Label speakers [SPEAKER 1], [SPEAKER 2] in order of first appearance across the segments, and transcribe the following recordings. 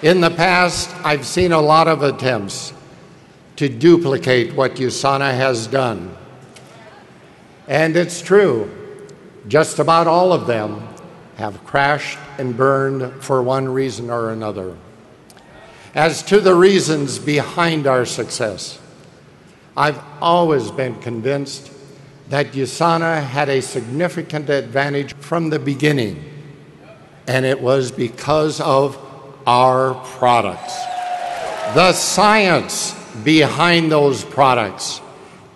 [SPEAKER 1] In the past, I've seen a lot of attempts to duplicate what USANA has done. And it's true, just about all of them have crashed and burned for one reason or another. As to the reasons behind our success, I've always been convinced that USANA had a significant advantage from the beginning, and it was because of our products. The science behind those products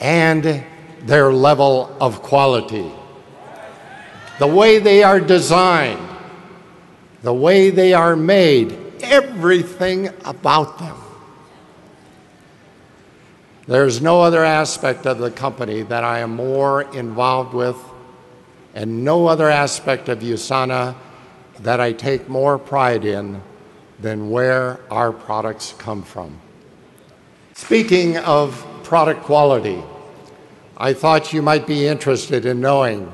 [SPEAKER 1] and their level of quality. The way they are designed, the way they are made, everything about them. There's no other aspect of the company that I am more involved with, and no other aspect of USANA that I take more pride in than where our products come from. Speaking of product quality, I thought you might be interested in knowing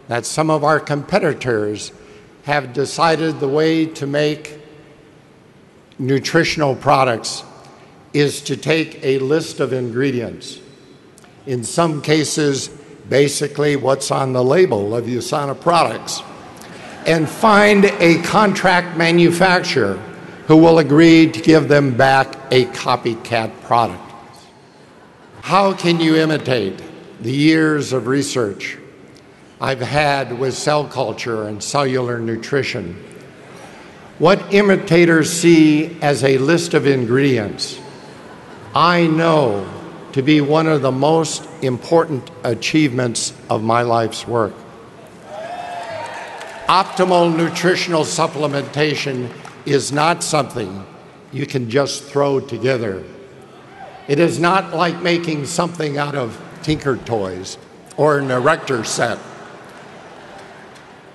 [SPEAKER 1] that some of our competitors have decided the way to make nutritional products is to take a list of ingredients. In some cases, basically what's on the label of USANA products, and find a contract manufacturer who will agree to give them back a copycat product. How can you imitate the years of research I've had with cell culture and cellular nutrition? What imitators see as a list of ingredients, I know to be one of the most important achievements of my life's work. Optimal nutritional supplementation is not something you can just throw together. It is not like making something out of Tinker Toys or an erector set.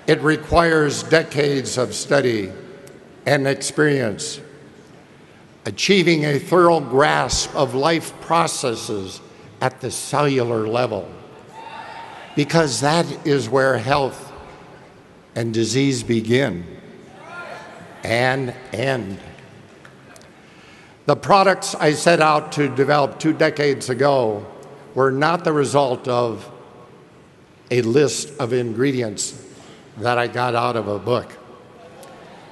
[SPEAKER 1] It requires decades of study and experience, achieving a thorough grasp of life processes at the cellular level, because that is where health and disease begin and end. The products I set out to develop 2 decades ago were not the result of a list of ingredients that I got out of a book.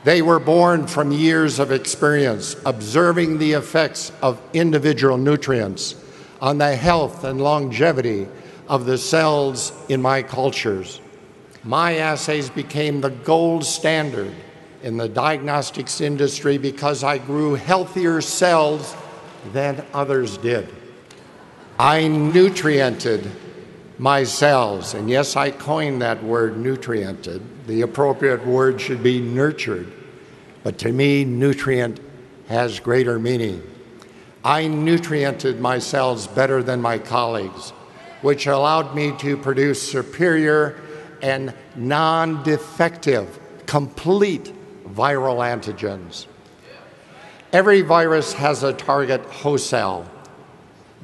[SPEAKER 1] They were born from years of experience observing the effects of individual nutrients on the health and longevity of the cells in my cultures. My assays became the gold standard in the diagnostics industry because I grew healthier cells than others did. I nutriented my cells, and yes, I coined that word, nutriented. The appropriate word should be nurtured, but to me, nutrient has greater meaning. I nutriented my cells better than my colleagues, which allowed me to produce superior and non-defective, complete viral antigens. Every virus has a target host cell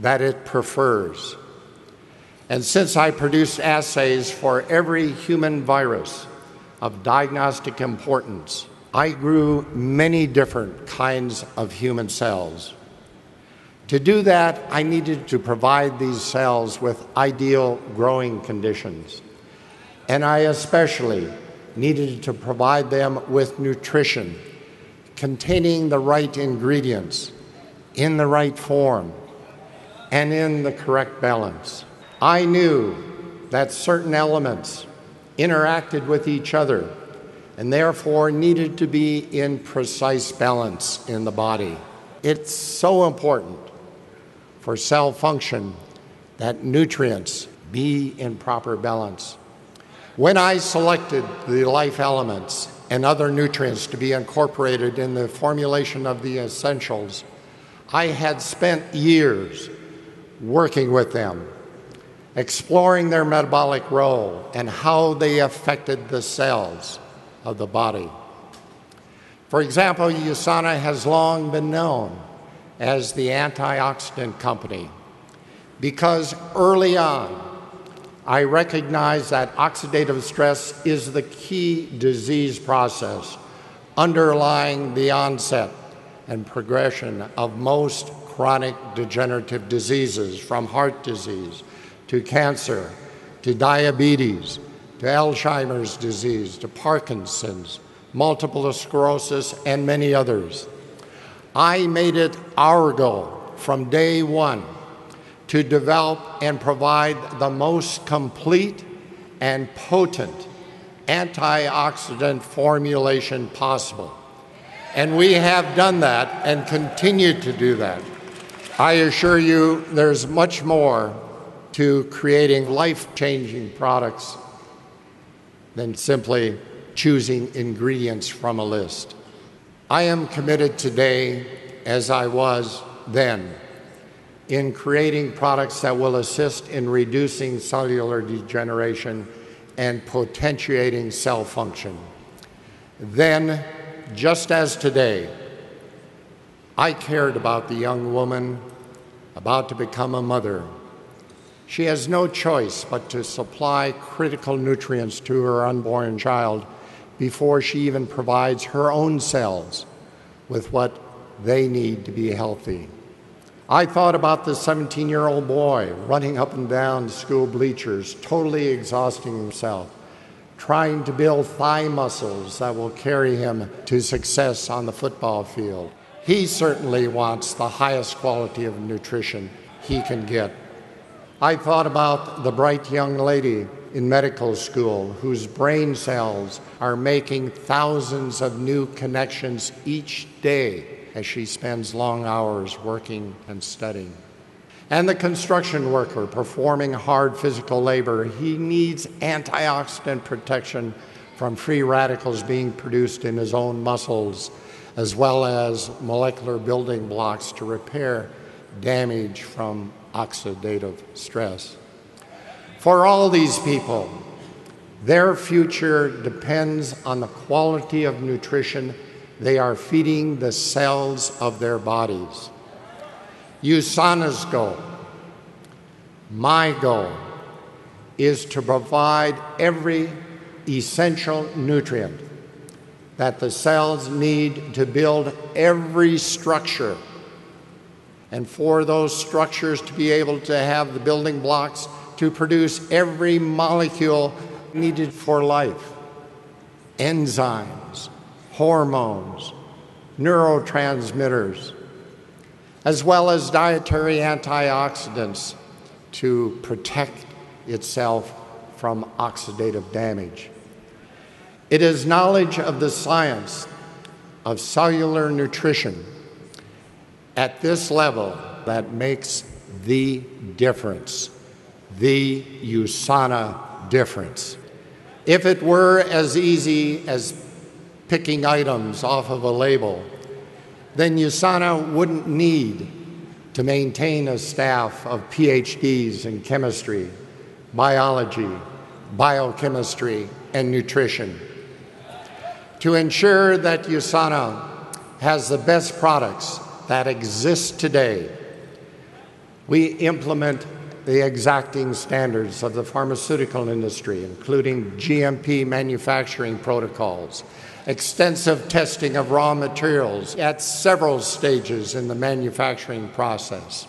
[SPEAKER 1] that it prefers. And since I produced assays for every human virus of diagnostic importance, I grew many different kinds of human cells. To do that, I needed to provide these cells with ideal growing conditions. And I especially needed to provide them with nutrition containing the right ingredients in the right form and in the correct balance. I knew that certain elements interacted with each other and therefore needed to be in precise balance in the body. It's so important for cell function that nutrients be in proper balance. When I selected the life elements and other nutrients to be incorporated in the formulation of the essentials, I had spent years working with them, exploring their metabolic role and how they affected the cells of the body. For example, USANA has long been known as the antioxidant company because early on, I recognized that oxidative stress is the key disease process underlying the onset and progression of most chronic degenerative diseases, from heart disease to cancer to diabetes to Alzheimer's disease to Parkinson's, multiple sclerosis, and many others. I made it our goal from day one to develop and provide the most complete and potent antioxidant formulation possible. And we have done that and continue to do that. I assure you there's much more to creating life-changing products than simply choosing ingredients from a list. I am committed today, as I was then, in creating products that will assist in reducing cellular degeneration and potentiating cell function. Then, just as today, I cared about the young woman about to become a mother. She has no choice but to supply critical nutrients to her unborn child before she even provides her own cells with what they need to be healthy. I thought about the 17-year-old boy running up and down school bleachers, totally exhausting himself, trying to build thigh muscles that will carry him to success on the football field. He certainly wants the highest quality of nutrition he can get. I thought about the bright young lady in medical school whose brain cells are making thousands of new connections each day as she spends long hours working and studying. And the construction worker performing hard physical labor, he needs antioxidant protection from free radicals being produced in his own muscles, as well as molecular building blocks to repair damage from oxidative stress. For all these people, their future depends on the quality of nutrition they are feeding the cells of their bodies. Usana's goal, my goal, is to provide every essential nutrient that the cells need to build every structure, and for those structures to be able to have the building blocks to produce every molecule needed for life: enzymes, hormones, neurotransmitters, as well as dietary antioxidants to protect itself from oxidative damage. It is knowledge of the science of cellular nutrition at this level that makes the difference, the Usana difference. If it were as easy as picking items off of a label, then Usana wouldn't need to maintain a staff of PhDs in chemistry, biology, biochemistry, and nutrition. To ensure that Usana has the best products that exist today, we implement the exacting standards of the pharmaceutical industry, including GMP manufacturing protocols, extensive testing of raw materials at several stages in the manufacturing process,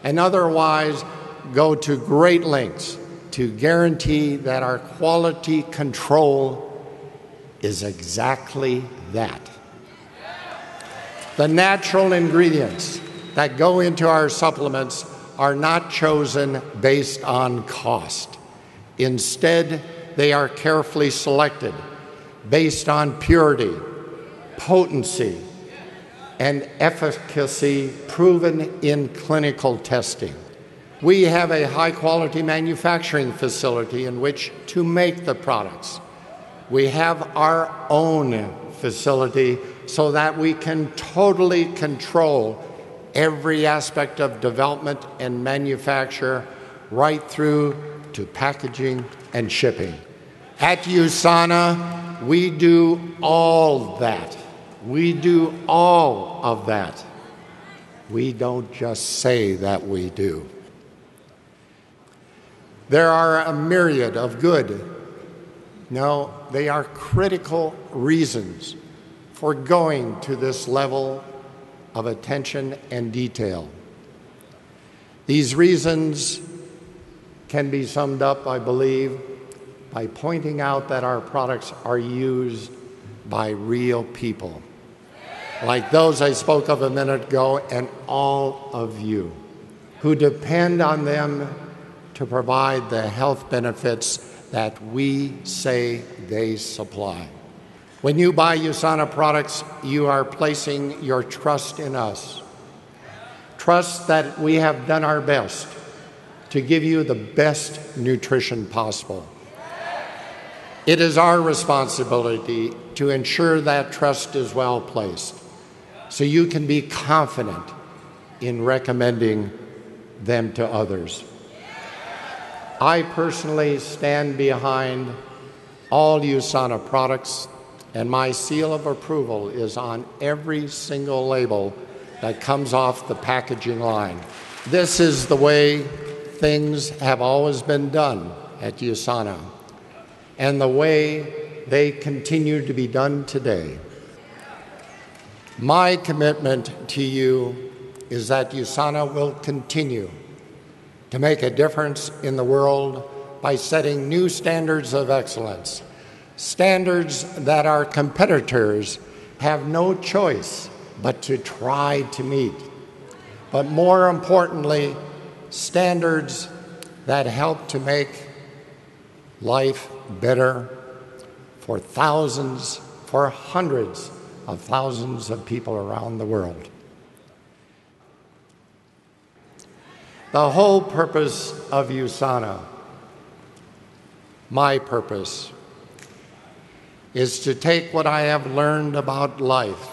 [SPEAKER 1] and otherwise go to great lengths to guarantee that our quality control is exactly that. The natural ingredients that go into our supplements are not chosen based on cost. Instead, they are carefully selected based on purity, potency, and efficacy proven in clinical testing. We have a high-quality manufacturing facility in which to make the products. We have our own facility so that we can totally control every aspect of development and manufacture, right through to packaging and shipping. At Usana, we do all that. We do all of that. We don't just say that we do. There are a myriad of good, no, they are critical reasons for going to this level of attention and detail. These reasons can be summed up, I believe, by pointing out that our products are used by real people, like those I spoke of a minute ago, and all of you who depend on them to provide the health benefits that we say they supply. When you buy USANA products, you are placing your trust in us. Trust that we have done our best to give you the best nutrition possible. It is our responsibility to ensure that trust is well placed, so you can be confident in recommending them to others. I personally stand behind all USANA products, and my seal of approval is on every single label that comes off the packaging line. This is the way things have always been done at USANA, and the way they continue to be done today. My commitment to you is that USANA will continue to make a difference in the world by setting new standards of excellence, standards that our competitors have no choice but to try to meet. But more importantly, standards that help to make life better for thousands, for hundreds of thousands of people around the world. The whole purpose of USANA, my purpose, is to take what I have learned about life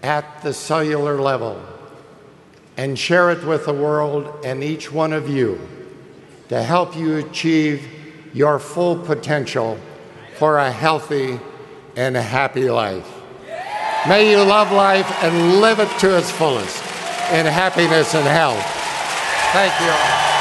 [SPEAKER 1] at the cellular level and share it with the world and each one of you to help you achieve your full potential for a healthy and a happy life. May you love life and live it to its fullest in happiness and health. Thank you all.